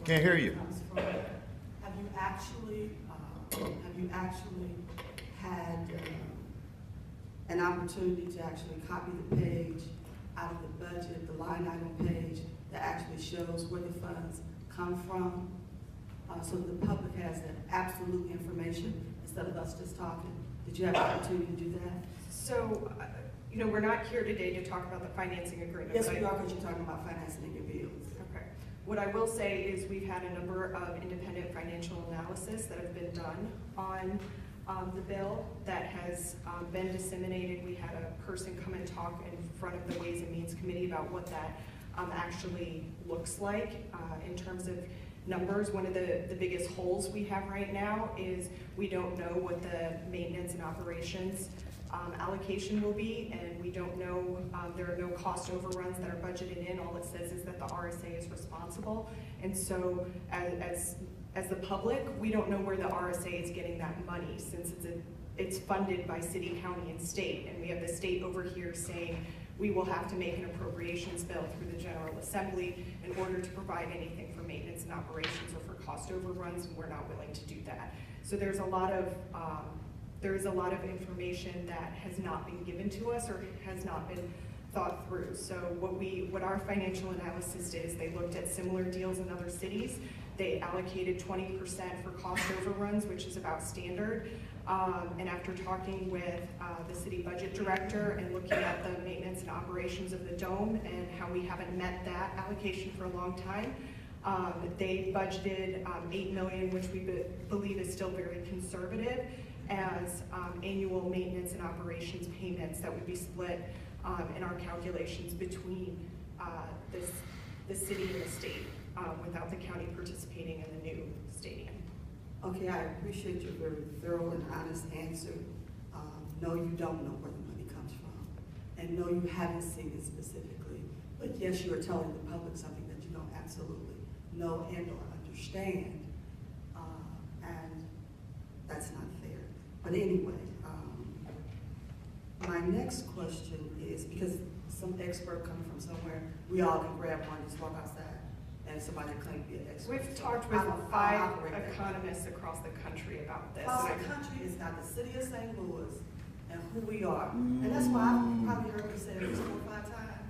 Can't hear you. comes from. Have you actually had an opportunity to actually copy the page out of the budget, the line item page that actually shows where the funds come from? So that the public has that absolute information instead of us just talking. Did you have an opportunity to do that? So, you know, we're not here today to talk about the financing agreement. Yes, we are, because you're talking about financing your bills. Okay. What I will say is we've had a number of independent financial analysis that have been done on the bill that has been disseminated. We had a person come and talk in front of the Ways and Means Committee about what that actually looks like in terms of numbers. One of the biggest holes we have right now is we don't know what the maintenance and operations allocation will be, and we don't know, there are no cost overruns that are budgeted in. All it says is that the RSA is responsible. And so as the public, we don't know where the RSA is getting that money, since it's funded by city, county, and state. And we have the state over here saying we will have to make an appropriations bill through the General Assembly in order to provide anything for maintenance and operations or for cost overruns, and we're not willing to do that. So there's a lot of information that has not been given to us or has not been thought through. So what our financial analysis did is they looked at similar deals in other cities. They allocated 20% for cost overruns, which is about standard. And after talking with the city budget director and looking at the maintenance and operations of the dome and how we haven't met that allocation for a long time, they budgeted $8 million, which we believe is still very conservative, as annual maintenance and operations payments that would be split in our calculations between the city and the state, without the county participating in the new stadium. Okay, I appreciate your very thorough and honest answer. No, you don't know where the money comes from. And no, you haven't seen it specifically. But yes, you are telling the public something that you don't absolutely know and or understand. And that's not fair. But anyway, my next question is, because some expert coming from somewhere, we all can grab one, just walk outside, and somebody claim to be an expert. We've talked with 5 economists across the country about this. Across the country is not the city of St. Louis and who we are. And that's why I've probably heard me say it 4 or 5 times.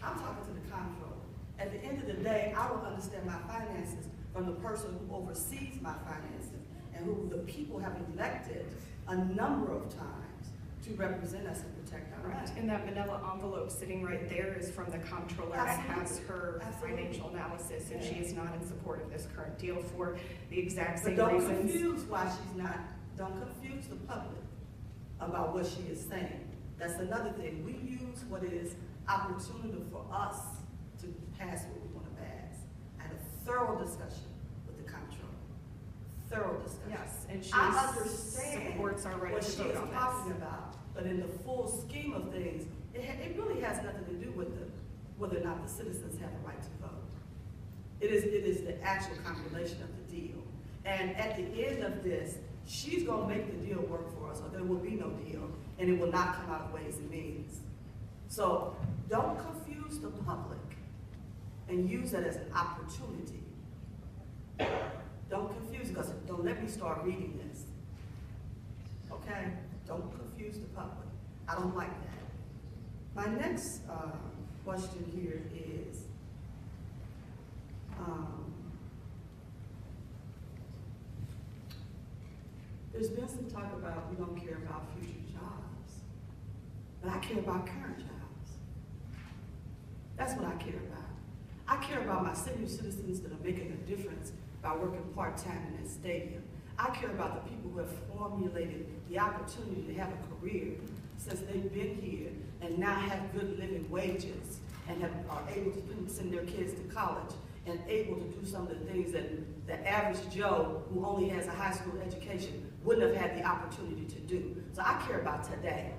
I'm talking to the comptroller. At the end of the day, I will understand my finances from the person who oversees my finances and who the people have elected a number of times to represent us and protect our rights. And that manila envelope sitting right there is from the comptroller that has her financial analysis, and she is not in support of this current deal for the exact same but reasons. don't confuse why she's not. Don't confuse the public about what she is saying. That's another thing. We use what is opportunity for us to pass what we want to pass. I had a thorough discussion with the comptroller. Thorough discussion. Yes, and she I understand supports our right what to she vote is on talking this. about, but in the full scheme of things, it really has nothing to do with whether or not the citizens have a right to vote. It is the actual calculation of the deal. And at the end of this, she's going to make the deal work for us, or there will be no deal, and it will not come out of Ways and Means. So don't confuse the public and use that as an opportunity. Don't confuse, because don't let me start reading this. Okay? Don't confuse the public. I don't like that. My next question here is, there's been some talk about we don't care about future jobs, but I care about current jobs. That's what I care about. I care about my senior citizens that are making a difference by working part-time in that stadium. I care about the people who have formulated the opportunity to have a career since they've been here and now have good living wages and are able to send their kids to college and able to do some of the things that the average Joe who only has a high school education wouldn't have had the opportunity to do. So I care about today.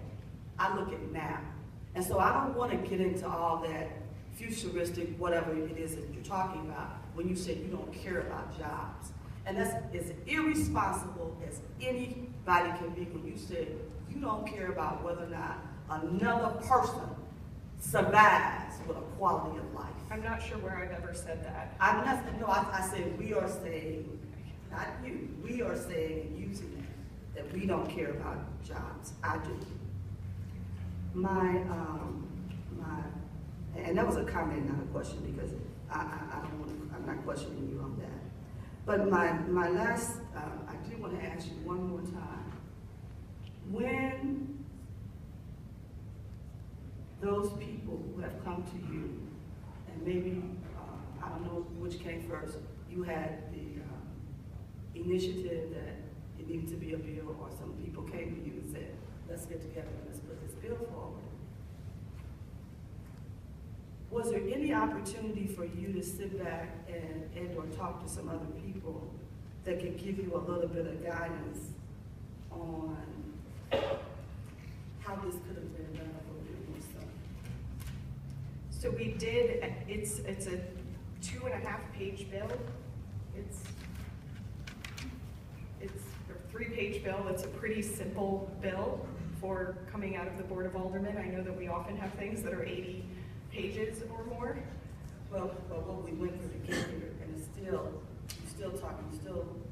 I look at now. And so I don't want to get into all that futuristic, whatever it is that you're talking about when you say you don't care about jobs. And that's as irresponsible as anybody can be when you say you don't care about whether or not another person survives with a quality of life. I'm not sure where I've ever said that. I'm not, no, I said, we are saying, not you, we are saying and using that we don't care about jobs. I do. And that was a comment, not a question, because I don't want to, I'm not questioning you on that. But my last, I do want to ask you one more time. When those people who have come to you, and maybe, I don't know which came first, you had the initiative that it needed to be a bill, or some people came to you and said, let's get together and let's put this bill forward. Was there any opportunity for you to sit back and or talk to some other people that could give you a little bit of guidance on how this could have been done for you or something? So we did, it's a 2.5-page bill. It's a 3-page bill. It's a pretty simple bill for coming out of the Board of Aldermen. I know that we often have things that are 80 pages or more. Well, but what we went through to get here, and it's still, you're still talking,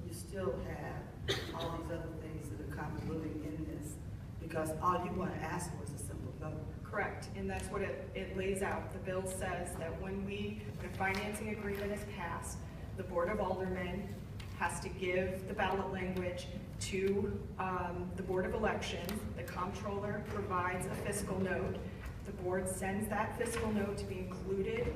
you still have all these other things that are convoluted in this, because all you want to ask for is a simple vote. Correct, and that's what it lays out. The bill says that when a financing agreement is passed, the Board of Aldermen has to give the ballot language to the Board of Elections. The comptroller provides a fiscal note. The board sends that fiscal note to be included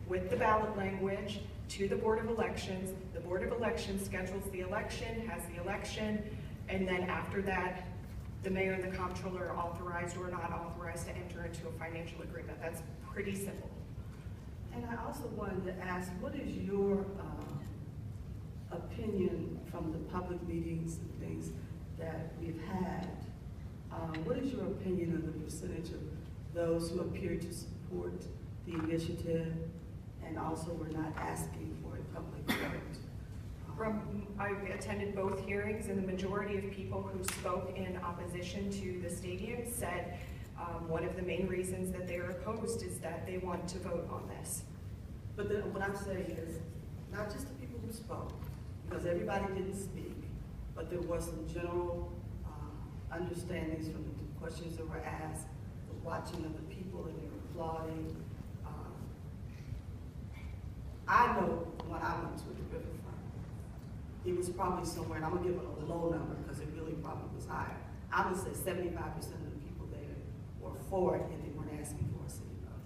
with the ballot language to the Board of Elections. The Board of Elections schedules the election, has the election, and then after that, the mayor and the comptroller are authorized or not authorized to enter into a financial agreement. That's pretty simple. And I also wanted to ask, what is your opinion from the public meetings and things that we've had? What is your opinion of the percentage of those who appear to support the initiative and also were not asking for a public vote? I attended both hearings, and the majority of people who spoke in opposition to the stadium said one of the main reasons that they are opposed is that they want to vote on this. But then what I'm saying is, not just the people who spoke, because everybody didn't speak, but there was some general understandings from the questions that were asked, the watching of the people and their applauding. I know when I went to the riverfront, it was probably somewhere, and I'm gonna give it a low number because it really probably was higher. I would say 75% of the people there were for it and they weren't asking for a city vote.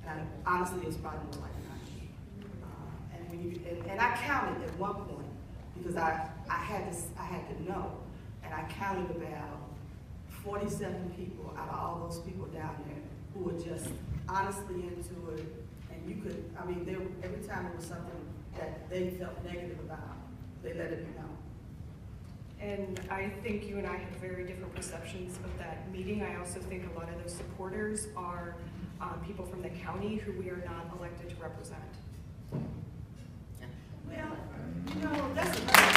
And honestly, it's probably more like 90. And I counted at one point because I had to know, and I counted about 47 people out of all those people down there who were just honestly into it. And you could, I mean, every time there was something that they felt negative about, they let it be known. And I think you and I have very different perceptions of that meeting. I also think a lot of those supporters are people from the county who we are not elected to represent. Well, you know, that's another